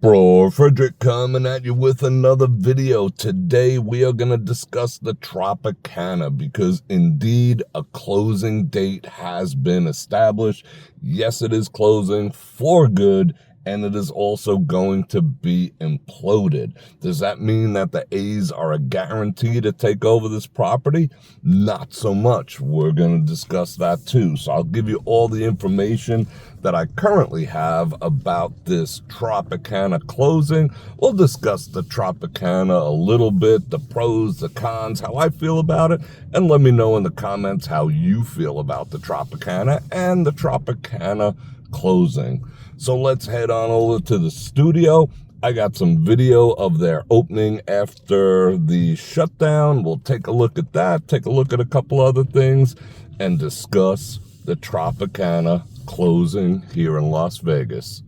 Bror Fredrik coming at you with another video. Today we are going to discuss the Tropicana because indeed a closing date has been established. Yes, it is closing for good, and it is also going to be imploded. Does that mean that the A's are a guarantee to take over this property? Not so much. We're going to discuss that too. So I'll give you all the information that I currently have about this Tropicana closing. We'll discuss the Tropicana a little bit, the pros, the cons, how I feel about it, and let me know in the comments how you feel about the Tropicana and the Tropicana closing. So let's head on over to the studio. I got some video of their opening after the shutdown. We'll take a look at that, take a look at a couple other things, and discuss the Tropicana closing here in Las Vegas.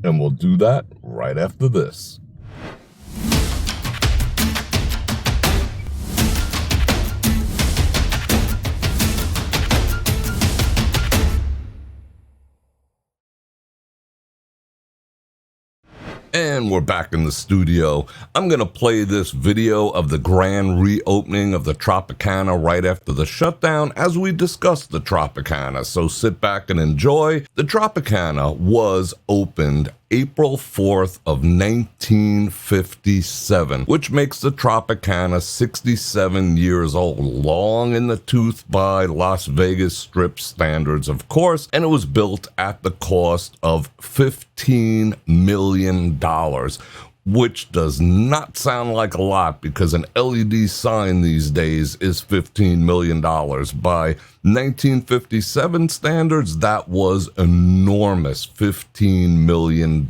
And we'll do that right after this. And we're back in the studio. I'm going to play this video of the grand reopening of the Tropicana right after the shutdown as we discuss the Tropicana. So sit back and enjoy. The Tropicana was opened April 4th of 1957, which makes the Tropicana 67 years old, long in the tooth by Las Vegas Strip standards, of course, and it was built at the cost of $15 million, which does not sound like a lot because an LED sign these days is $15 million. By 1957 standards, that was enormous, $15 million.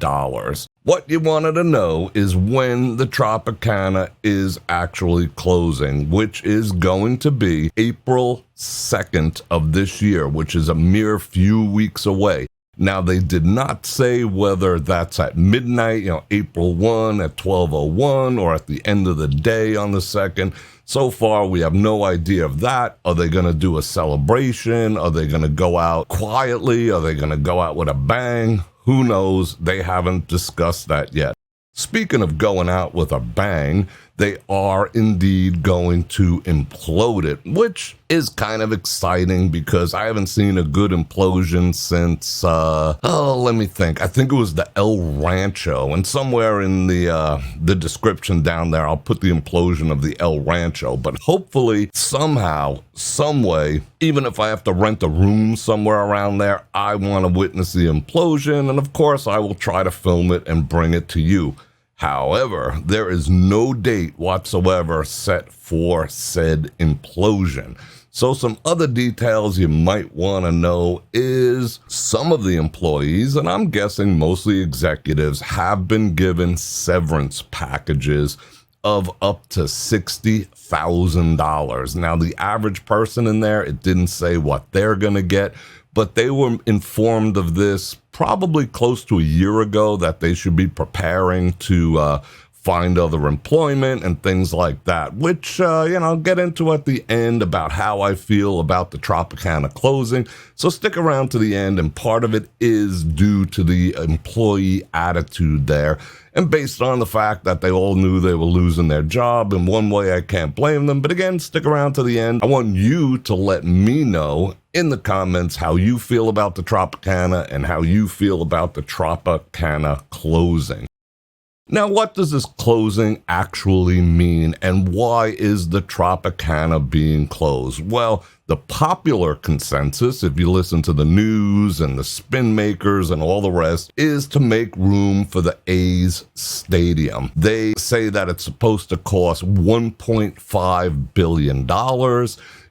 What you wanted to know is when the Tropicana is actually closing, which is going to be April 2nd of this year, which is a mere few weeks away. Now, they did not say whether that's at midnight, April 1 at 12:01, or at the end of the day on the 2nd. So far, we have no idea of that. Are they going to do a celebration? Are they going to go out quietly? Are they going to go out with a bang? Who knows? They haven't discussed that yet. Speaking of going out with a bang, they are indeed going to implode it, which is kind of exciting because I haven't seen a good implosion since, let me think. I think it was the El Rancho, and somewhere in the description down there, I'll put the implosion of the El Rancho, but hopefully, somehow, some way, even if I have to rent a room somewhere around there, I want to witness the implosion, and of course, I will try to film it and bring it to you. However, there is no date whatsoever set for said implosion. So some other details you might want to know is some of the employees, and I'm guessing mostly executives, have been given severance packages of up to $60,000. Now, the average person in there, it didn't say what they're going to get, but they were informed of this probably close to a year ago that they should be preparing to find other employment and things like that, which, I'll get into at the end about how I feel about the Tropicana closing. So stick around to the end, and part of it is due to the employee attitude there. And based on the fact that they all knew they were losing their job, in one way I can't blame them. But again, stick around to the end. I want you to let me know in the comments how you feel about the Tropicana and how you feel about the Tropicana closing. Now, what does this closing actually mean, and why is the Tropicana being closed? Well, the popular consensus, if you listen to the news and the spin makers and all the rest, is to make room for the A's stadium. They say that it's supposed to cost $1.5 billion.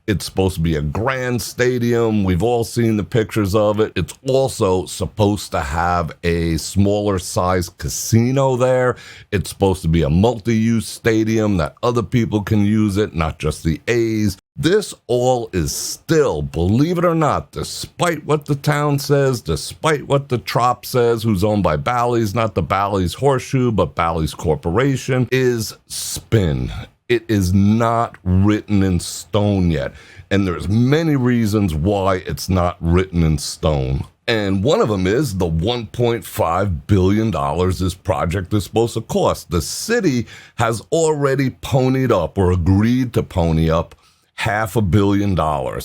It's supposed to be a grand stadium. We've all seen the pictures of it. It's also supposed to have a smaller size casino there. It's supposed to be a multi-use stadium that other people can use it, not just the A's. This all is still, believe it or not, despite what the town says, despite what the Trop says, who's owned by Bally's, not the Bally's Horseshoe, but Bally's Corporation, is spin. It is not written in stone yet, and there's many reasons why it's not written in stone. And one of them is the $1.5 billion this project is supposed to cost. The city has already ponied up or agreed to pony up $500 million.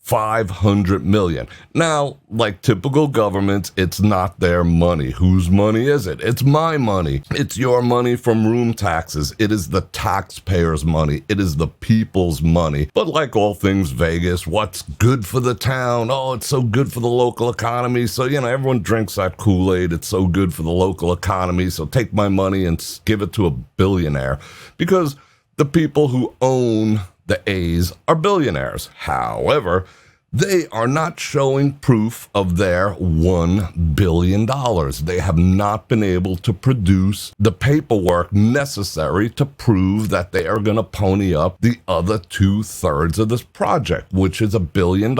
500 million. Now, like typical governments, it's not their money. Whose money is it? It's my money. It's your money from room taxes. It is the taxpayers' money. It is the people's money. But like all things Vegas, what's good for the town? Oh, it's so good for the local economy. So, everyone drinks that Kool-Aid. It's so good for the local economy. So take my money and give it to a billionaire. Because the people who own the A's are billionaires. However, they are not showing proof of their $1 billion. They have not been able to produce the paperwork necessary to prove that they are going to pony up the other 2/3 of this project, which is $1 billion.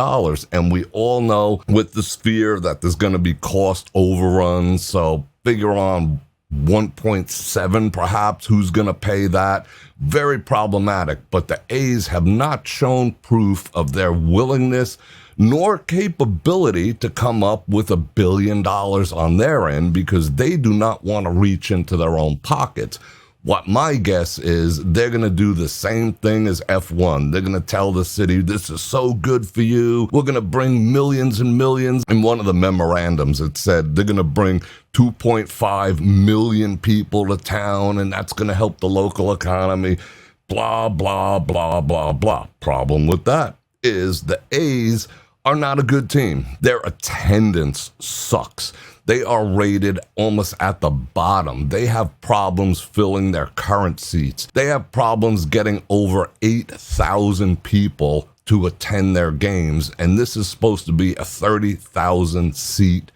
And we all know with the sphere that there's going to be cost overruns. So figure on 1.7 perhaps, who's going to pay that? Very problematic, but the A's have not shown proof of their willingness nor capability to come up with $1 billion on their end because they do not want to reach into their own pockets. What my guess is they're going to do the same thing as F1. They're going to tell the city, this is so good for you. We're going to bring millions and millions. In one of the memorandums, it said they're going to bring 2.5 million people to town, and that's going to help the local economy. Blah, blah, blah, blah, blah. Problem with that is the A's are not a good team. Their attendance sucks. They are rated almost at the bottom. They have problems filling their current seats. They have problems getting over 8,000 people to attend their games, and this is supposed to be a 30,000 seat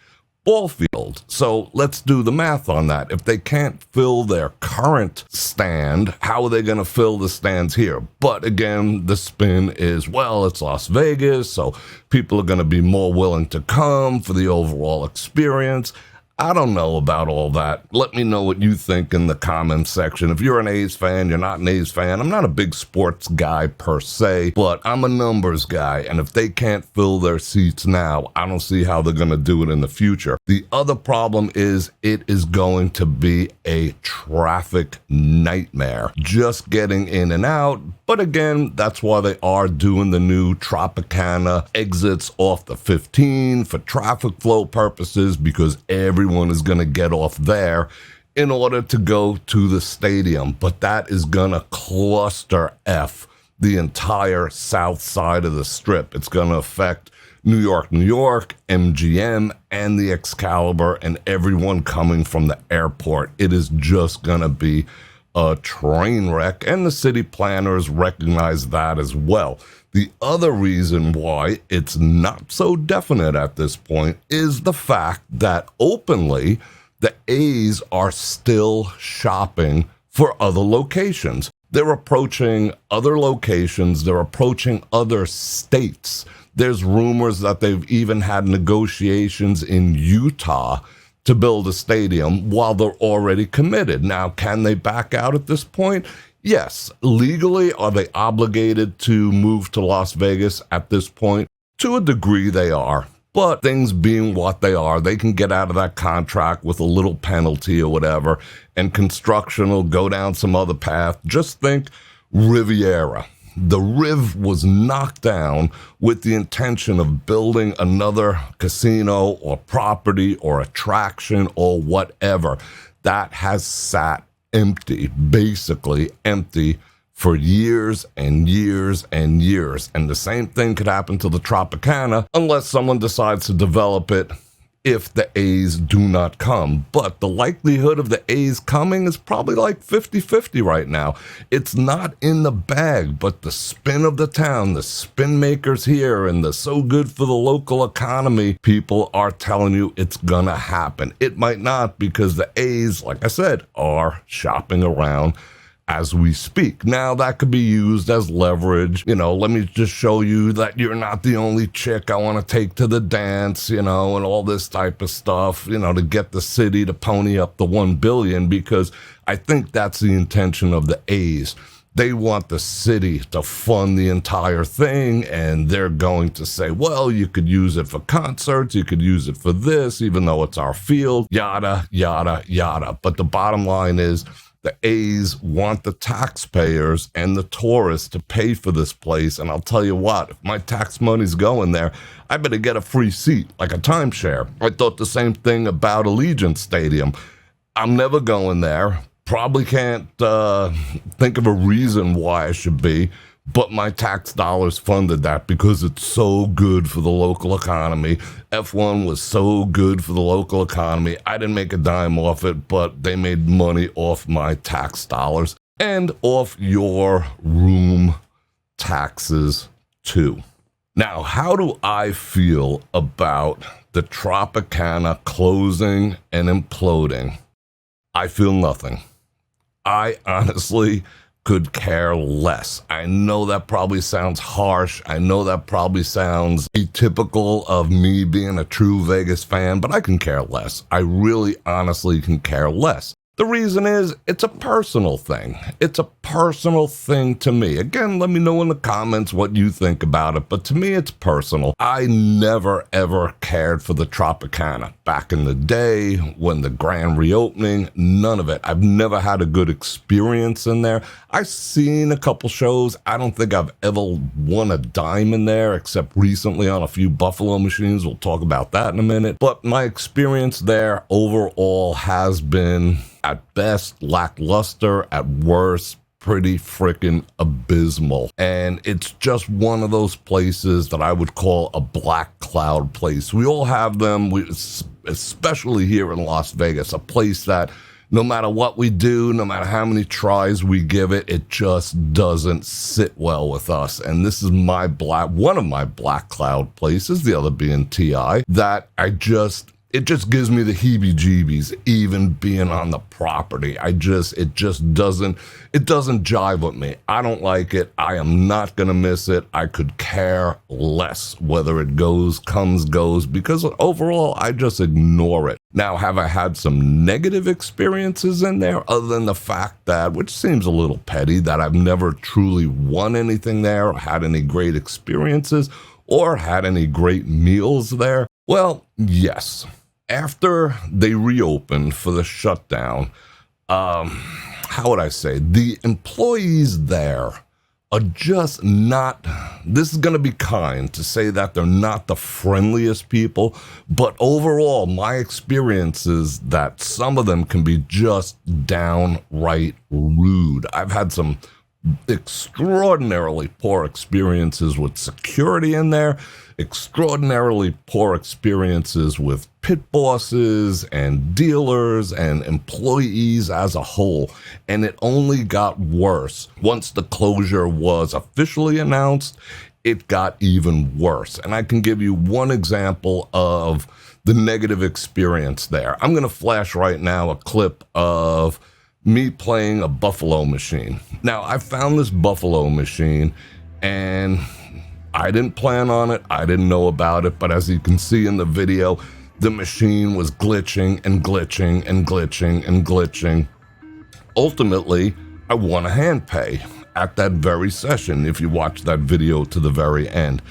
ball field. So let's do the math on that. If they can't fill their current stand, how are they going to fill the stands here? But again, the spin is, well, it's Las Vegas, so people are going to be more willing to come for the overall experience. I don't know about all that. Let me know what you think in the comments section. If you're an A's fan, you're not an A's fan. I'm not a big sports guy per se, but I'm a numbers guy. And if they can't fill their seats now, I don't see how they're going to do it in the future. The other problem is it is going to be a traffic nightmare just getting in and out. But again, that's why they are doing the new Tropicana exits off the 15 for traffic flow purposes, because everyone is going to get off there in order to go to the stadium. But that is going to cluster F the entire south side of the strip. It's going to affect New York, MGM, and the Excalibur, and everyone coming from the airport. It is just going to be a train wreck, and the city planners recognize that as well. The other reason why it's not so definite at this point is the fact that openly the A's are still shopping for other locations. They're approaching other locations. They're approaching other states. There's rumors that they've even had negotiations in Utah to build a stadium while they're already committed. Now, can they back out at this point? Yes. Legally, are they obligated to move to Las Vegas at this point? To a degree, they are. But things being what they are, they can get out of that contract with a little penalty or whatever, and construction will go down some other path. Just think Riviera. The Riv was knocked down with the intention of building another casino or property or attraction or whatever. That has sat empty, basically empty, for years and years and years. And the same thing could happen to the Tropicana unless someone decides to develop it if the A's do not come. But the likelihood of the A's coming is probably like 50-50 right now. It's not in the bag, but the spin of the town, the spin makers here, and the so good for the local economy, people are telling you it's gonna happen. It might not, because the A's, like I said, are shopping around as we speak. Now, that could be used as leverage. Let me just show you that you're not the only chick I want to take to the dance, and all this type of stuff, to get the city to pony up the $1 billion, because I think that's the intention of the A's. They want the city to fund the entire thing, and they're going to say, well, you could use it for concerts, you could use it for this, even though it's our field, yada, yada, yada. But the bottom line is, the A's want the taxpayers and the tourists to pay for this place. And I'll tell you what, if my tax money's going there, I better get a free seat, like a timeshare. I thought the same thing about Allegiant Stadium. I'm never going there. Probably can't think of a reason why I should be, but my tax dollars funded that because it's so good for the local economy. F1 was so good for the local economy. I didn't make a dime off it, but they made money off my tax dollars and off your room taxes too. Now, how do I feel about the Tropicana closing and imploding? I feel nothing. I honestly could care less. I know that probably sounds harsh. I know that probably sounds atypical of me being a true Vegas fan, but I can care less. I really honestly can care less. The reason is, it's a personal thing. It's a personal thing to me. Again, let me know in the comments what you think about it, but to me, it's personal. I never, ever cared for the Tropicana. Back in the day, when the grand reopening, none of it. I've never had a good experience in there. I've seen a couple shows. I don't think I've ever won a dime in there, except recently on a few Buffalo machines. We'll talk about that in a minute. But my experience there overall has been, at best, lackluster, at worst, pretty freaking abysmal. And it's just one of those places that I would call a black cloud place. We all have them, especially here in Las Vegas, a place that no matter what we do, no matter how many tries we give it, it just doesn't sit well with us. And this is one of my black cloud places, the other being TI, that it just gives me the heebie-jeebies, even being on the property. It just doesn't jive with me. I don't like it. I am not going to miss it. I could care less whether it comes, because overall, I just ignore it. Now, have I had some negative experiences in there, other than the fact that, which seems a little petty, that I've never truly won anything there, or had any great experiences, or had any great meals there? Well, yes. After they reopened for the shutdown, how would I say, the employees there are just not, this is going to be kind to say that they're not the friendliest people, but overall, my experience is that some of them can be just downright rude. I've had some extraordinarily poor experiences with security in there, extraordinarily poor experiences with pit bosses and dealers and employees as a whole. And it only got worse. Once the closure was officially announced, it got even worse. And I can give you one example of the negative experience there. I'm going to flash right now a clip of me playing a Buffalo machine. Now, I found this Buffalo machine, and I didn't plan on it. I didn't know about it, but as you can see in the video, the machine was glitching and glitching and glitching and glitching. Ultimately, I won a hand pay at that very session, if you watch that video to the very end.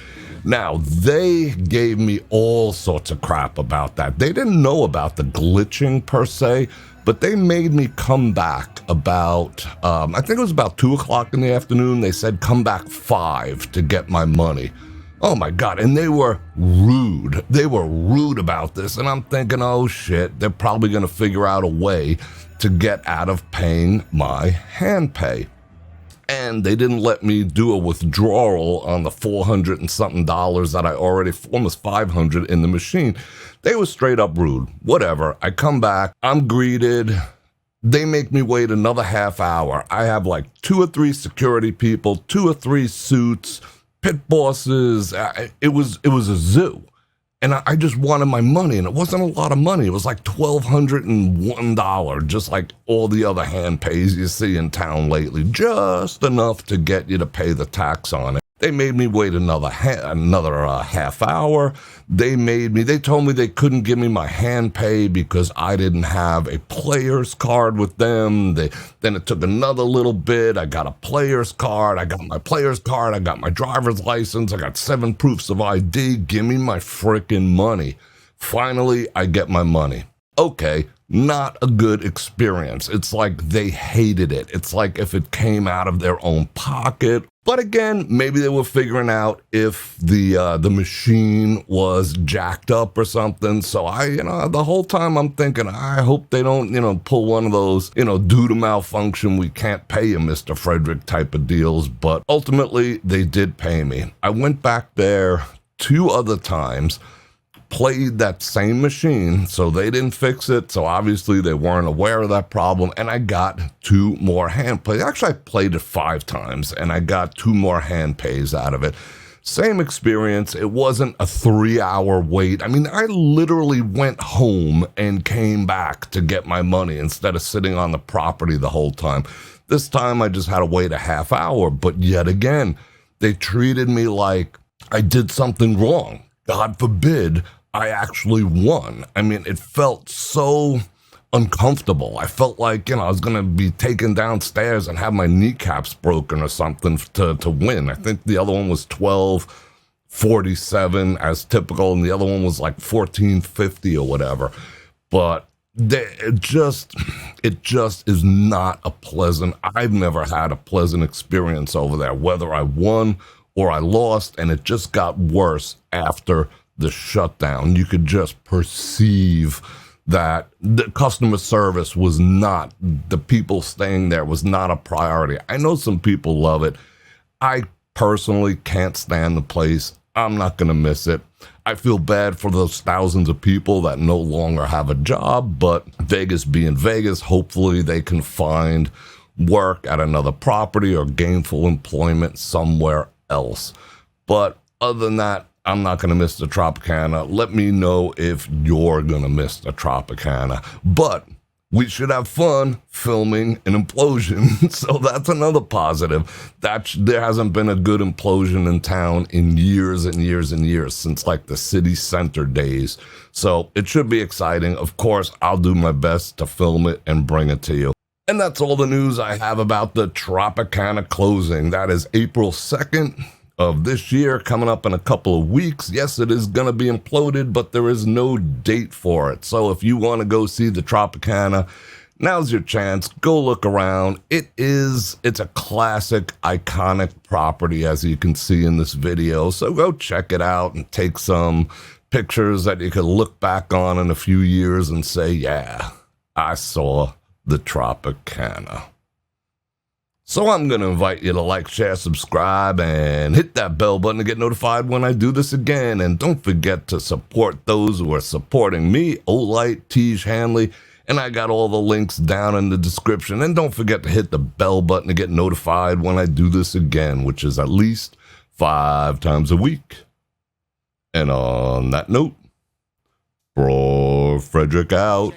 Now, they gave me all sorts of crap about that. They didn't know about the glitching per se, but they made me come back about, I think it was about 2 o'clock in the afternoon. They said, come back 5 to get my money. Oh my God, and they were rude. They were rude about this, and I'm thinking, oh shit, they're probably gonna figure out a way to get out of paying my hand pay. And they didn't let me do a withdrawal on the $400 and something that I already, almost $500 in the machine. They were straight up rude. Whatever. I come back, I'm greeted. They make me wait another half hour. I have like 2 or 3 security people, 2 or 3 suits, pit bosses. It was a zoo. And I just wanted my money, and it wasn't a lot of money. It was like $1,201, just like all the other hand pays you see in town lately, just enough to get you to pay the tax on it. They made me wait another half hour. They told me they couldn't give me my hand pay because I didn't have a player's card with them. Then it took another little bit. I got a player's card. I got my player's card. I got my driver's license. I got 7 proofs of ID. Give me my freaking money. Finally, I get my money. Okay, not a good experience. It's like they hated it. It's like if it came out of their own pocket. But again, maybe they were figuring out if the machine was jacked up or something. So the whole time I'm thinking, I hope they don't, pull one of those, due to malfunction, we can't pay you, Mr. Fredrik type of deals. But ultimately, they did pay me. I went back there 2 other times, played that same machine, so they didn't fix it, so obviously they weren't aware of that problem, and I got 2 more hand plays. Actually, I played it 5 times, and I got 2 more hand pays out of it. Same experience. It wasn't a 3-hour wait. I mean, I literally went home and came back to get my money instead of sitting on the property the whole time. This time, I just had to wait a half hour, but yet again, they treated me like I did something wrong. God forbid I actually won. I mean, it felt so uncomfortable. I felt like, I was going to be taken downstairs and have my kneecaps broken or something to win. I think the other one was 12.47 as typical, and the other one was like 14.50 or whatever. But it just is not a pleasant, I've never had a pleasant experience over there, whether I won or I lost, and it just got worse after the shutdown. You could just perceive that the customer service was not, the people staying there was not a priority. I know some people love it. I personally can't stand the place. I'm not going to miss it. I feel bad for those thousands of people that no longer have a job, but Vegas being Vegas, hopefully they can find work at another property or gainful employment somewhere else. But other than that, I'm not going to miss the Tropicana. Let me know if you're going to miss the Tropicana. But we should have fun filming an implosion. So that's another positive. There hasn't been a good implosion in town in years and years and years, since like the city center days. So it should be exciting. Of course, I'll do my best to film it and bring it to you. And that's all the news I have about the Tropicana closing. That is April 2nd. Of this year, coming up in a couple of weeks. Yes, it is going to be imploded, but there is no date for it. So if you want to go see the Tropicana, now's your chance. Go look around. It's a classic, iconic property, as you can see in this video. So go check it out and take some pictures that you can look back on in a few years and say, yeah, I saw the Tropicana. So I'm going to invite you to like, share, subscribe, and hit that bell button to get notified when I do this again. And don't forget to support those who are supporting me, Olight, Tej Hanley, and I got all the links down in the description. And don't forget to hit the bell button to get notified when I do this again, which is at least 5 times a week. And on that note, Bror Fredrik out.